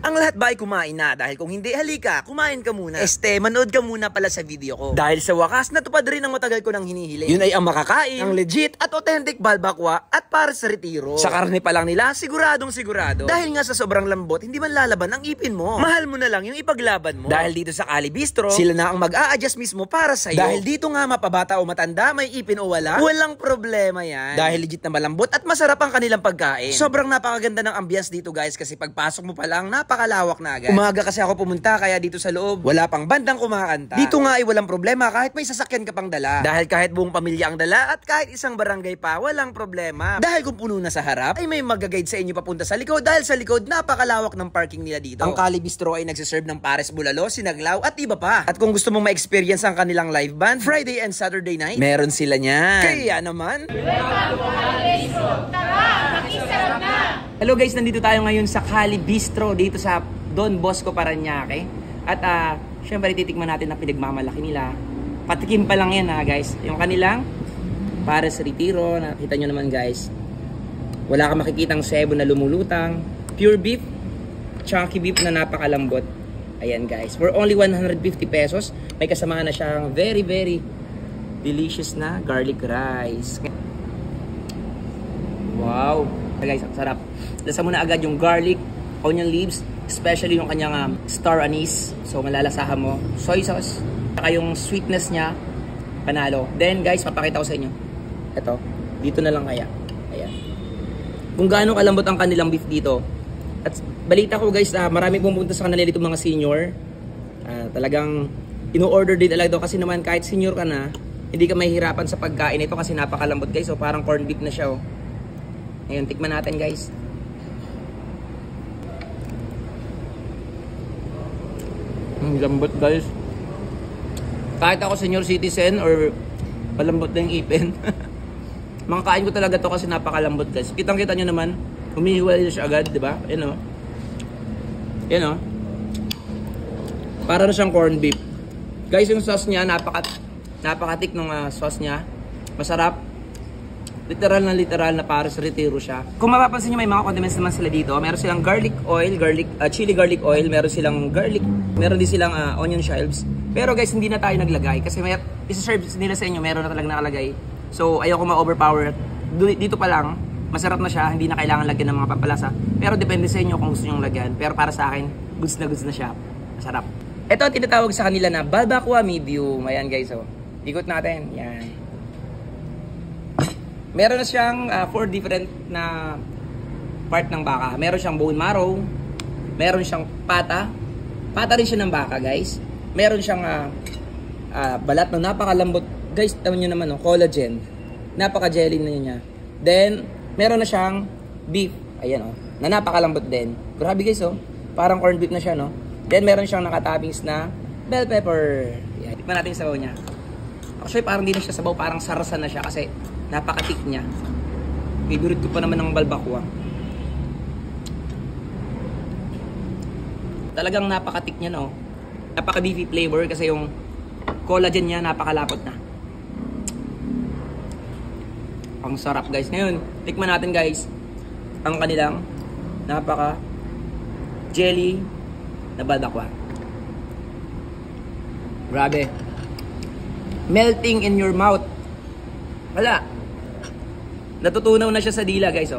Ang lahat ba ay kumain na? Dahil kung hindi, halika, kumain ka muna. Manood ka muna pala sa video ko. Dahil sa wakas, natupad rin ang matagal ko nang hinihiling. Yun ay ang makakain, ang legit at authentic balbakwa at para sa retiro. Sa karne pa lang nila, siguradong sigurado. Dahil nga sa sobrang lambot, hindi man lalaban ang ipin mo. Mahal mo na lang yung ipaglaban mo. Dahil dito sa Cali Bistro, sila na ang mag-a-adjust mismo para sa'yo. Dahil dito nga mapabata o matanda, may ipin o wala, walang problema yan. Dahil legit na malambot at masarap ang kanilang pagkain. Sobrang napakaganda ng ambience dito guys, kasi pagpasok mo pa lang, napakalawak na agad. Umaga kasi ako pumunta, kaya dito sa loob, wala pang bandang kumakanta. Dito nga ay walang problema kahit may sasakyan ka pang dala. Dahil kahit buong pamilya ang dala at kahit isang barangay pa, walang problema. Dahil kung puno na sa harap, ay may mag-guide sa inyo papunta sa likod. Dahil sa likod, napakalawak ng parking nila dito. Ang Cali Bistro ay nagsiserve ng pares bulalo, sinaglaw at iba pa. At kung gusto mong ma-experience ang kanilang live band, Friday and Saturday night, meron sila niyan. Kaya naman, hello guys, nandito tayo ngayon sa Cali Bistro dito sa Don Bosco, Parañaque. At syempre titikman natin ang pinagmamalaki nila. Patikim pa lang yan guys. Yung kanilang para sa retiro, nakita nyo naman guys. Wala kang makikitang sebo na lumulutang. Pure beef, chunky beef na napakalambot. Ayan guys, for only 150 pesos, may kasamahan na siyang very delicious na garlic rice. Wow! Guys, sarap. Lasa mo na agad yung garlic, onion leaves, especially yung kanyang star anise. So malalasahan mo. Soy sauce, saka yung sweetness niya, panalo. Then guys, papakita ko sa inyo. Ito, dito na lang kaya. Ayan. Kung gaano kalambot ang kanilang beef dito. At balita ko guys, marami pumunta sa kanila dito mga senior. Talagang ino-order din talaga ito kasi naman kahit senior ka na, hindi ka mahihirapan sa pagkain ito kasi napakalambot guys. So parang corned beef na siya. Oh. Ayun, tikman natin guys. Lambot guys. Kahit ako senior citizen or palambot na yung ipin. Makakain ko talaga to kasi napakalambot guys. Kitang-kita nyo naman, humihiwalay siya agad, di ba? Yan o. Yan o. Para na siyang corned beef. Guys, yung sauce niya, napakatik ng sauce niya. Masarap. Literal na para sa retiro siya. Kung mapapansin nyo, may mga condiments naman sila dito. Meron silang garlic oil, chili garlic oil, meron silang garlic, meron din silang onion chives. Pero guys, hindi na tayo naglagay kasi may isa-serve nila sa inyo, meron na talagang nakalagay. So ayoko ma-overpower. Dito pa lang, masarap na siya, hindi na kailangan lagyan ng mga pampalasa. Pero depende sa inyo kung gusto nyo lagyan. Pero para sa akin, goods na siya. Masarap. Ito ang tinatawag sa kanila na balbakwa medium. Ayan guys, oh. Ikot natin. Yan. Meron na siyang 4 different na part ng baka. Meron siyang bone marrow, meron siyang pata rin siya ng baka guys. Meron siyang balat na napakalambot. Guys, tawon nyo naman, collagen. Napaka-jelly na niya. Then, meron na siyang beef. Ayan na napakalambot din. Grabe guys parang corned beef na siya no. Then, meron siyang nakatoppings na bell pepper. Yan. Tikman natin yung sabaw niya. Actually, parang di na siya sabaw, parang sarasan na siya kasi napakatik niya. Favorite ko pa naman ng balbakwa. Talagang napakatik niya no. Napaka-beefy flavor kasi yung collagen niya napakalapot na. Ang sarap guys. Ngayon, tikman natin guys ang kanilang napaka-jelly na balbakwa. Grabe. Melting in your mouth. Wala. Natutunaw na siya sa dila guys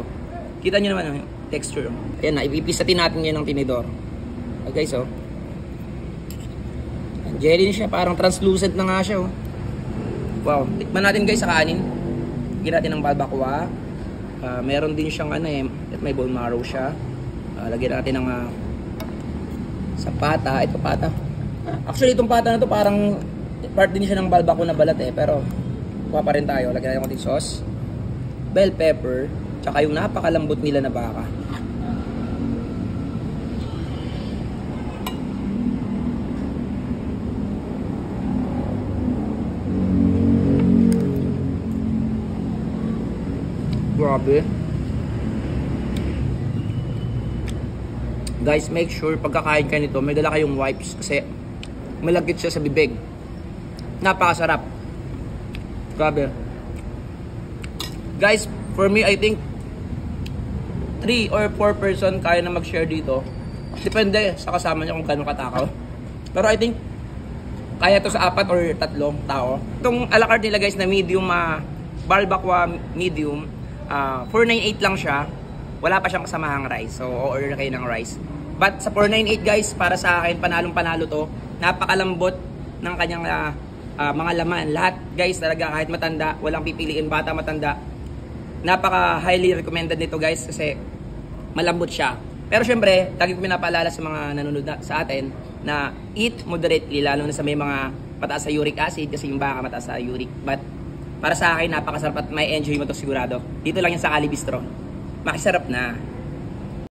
Kita nyo naman yung texture. Ayan na, ipipisatin natin yan ng tinidor. Okay guys jelly na siya, parang translucent na nga siya Wow, tikman natin guys sa kanin. Lagyan natin ng balbakwa. Meron din siyang at may bone marrow siya. Lagyan natin ng sa pata. Ito pata. Actually itong pata na to parang part din siya ng balbakwa na balat pero kuha pa rin tayo. Lagyan natin ng konting sauce, bell pepper, tsaka yung napakalambot nila na baka. Grabe. Guys, make sure pagkakain kayo nito, may dala kayong wipes kasi malagkit siya sa bibig. Napakasarap. Grabe. Guys, for me, I think 3 or 4 person kaya na mag-share dito. Depende sa kasama niya kung gano'ng katakaw. Pero I think, kaya to sa 4 or 3 tao. Itong a la carte nila guys na medium, balbakwa medium, 498 lang siya. Wala pa siyang kasamahang rice. So, order na kayo ng rice. But sa 498 guys, para sa akin, panalong-panalo to. Napakalambot ng kanyang mga laman. Lahat guys, talaga kahit matanda, walang pipiliin, bata, matanda. Napaka highly recommended nito guys kasi malambot siya. Pero syempre, lagi ko pinapaalala sa mga nanonood sa atin na eat moderately, lalo na sa may mga mataas sa uric acid kasi yung baka mataas sa uric. But para sa akin, napakasarap at may enjoy mo to sigurado. Dito lang yan sa Ali Bistro. Makisarap na.